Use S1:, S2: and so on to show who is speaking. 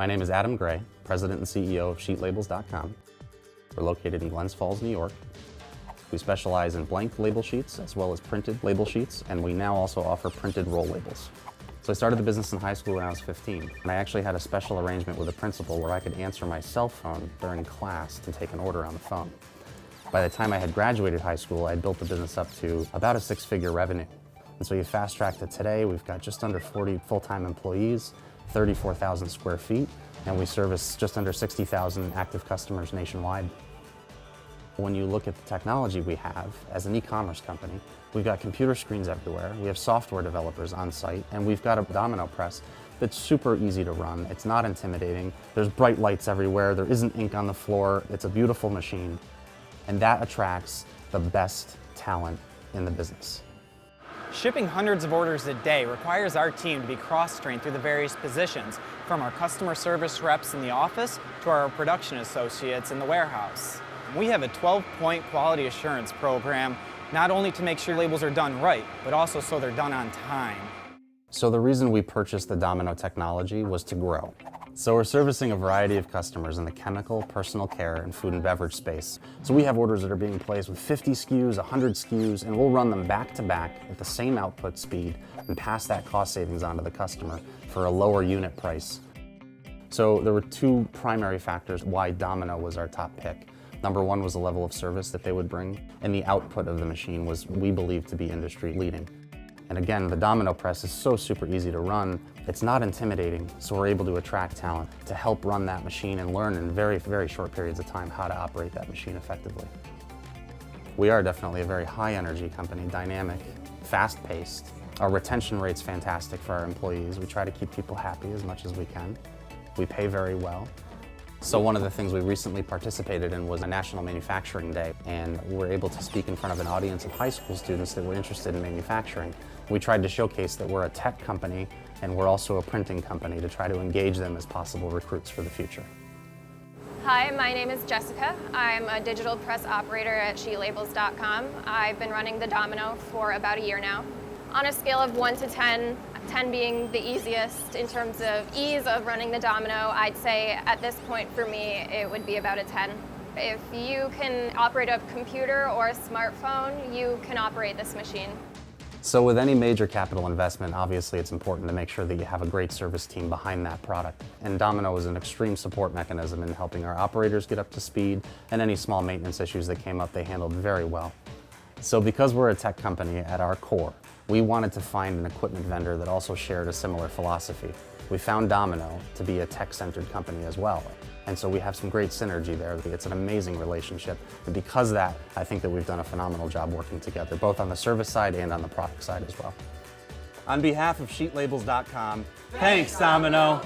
S1: My name is Adam Gray, President and CEO of SheetLabels.com. We're located in Glens Falls, New York. We specialize in blank label sheets as well as printed label sheets, and we now also offer printed roll labels. So I started the business in high school when I was 15, and I actually had a special arrangement with a principal where I could answer my cell phone during class to take an order on the phone. By the time I had graduated high school, I had built the business up to about a six-figure revenue. And so you fast track to today, we've got just under 40 full-time employees, 34,000 square feet, and we service just under 60,000 active customers nationwide. When you look at the technology we have as an e-commerce company, we've got computer screens everywhere, we have software developers on site, and we've got a domino press that's super easy to run. It's not intimidating. There's bright lights everywhere. There isn't ink on the floor. It's a beautiful machine. And that attracts the best talent in the business.
S2: Shipping hundreds of orders a day requires our team to be cross-trained through the various positions, from our customer service reps in the office to our production associates in the warehouse. We have a 12-point quality assurance program, not only to make sure labels are done right, but also so they're done on time.
S1: So the reason we purchased the Domino technology was to grow. So we're servicing a variety of customers in the chemical, personal care, and food and beverage space. So we have orders that are being placed with 50 SKUs, 100 SKUs, and we'll run them back to back at the same output speed and pass that cost savings on to the customer for a lower unit price. So there were two primary factors why Domino was our top pick. Number one was the level of service that they would bring, and the output of the machine was, we believe, to be industry leading. And again, the domino press is so super easy to run, it's not intimidating, so we're able to attract talent to help run that machine and learn in very, very short periods of time how to operate that machine effectively. We are definitely a very high energy company, dynamic, fast paced. Our retention rate's fantastic for our employees. We try to keep people happy as much as we can. We pay very well. So one of the things we recently participated in was a National Manufacturing Day, and we were able to speak in front of an audience of high school students that were interested in manufacturing. We tried to showcase that we're a tech company and we're also a printing company to try to engage them as possible recruits for the future.
S3: Hi, my name is Jessica. I'm a digital press operator at SheetLabels.com. I've been running the Domino for about a year now. On a scale of 1 to 10, 10 being the easiest in terms of ease of running the Domino, I'd say at this point for me it would be about a 10. If you can operate a computer or a smartphone, you can operate this machine.
S1: So with any major capital investment, obviously it's important to make sure that you have a great service team behind that product. And Domino is an extreme support mechanism in helping our operators get up to speed, and any small maintenance issues that came up they handled very well. So because we're a tech company at our core, we wanted to find an equipment vendor that also shared a similar philosophy. We found Domino to be a tech-centered company as well. And so we have some great synergy there. It's an amazing relationship. And because of that, I think that we've done a phenomenal job working together, both on the service side and on the product side as well.
S4: On behalf of SheetLabels.com, thanks, Domino.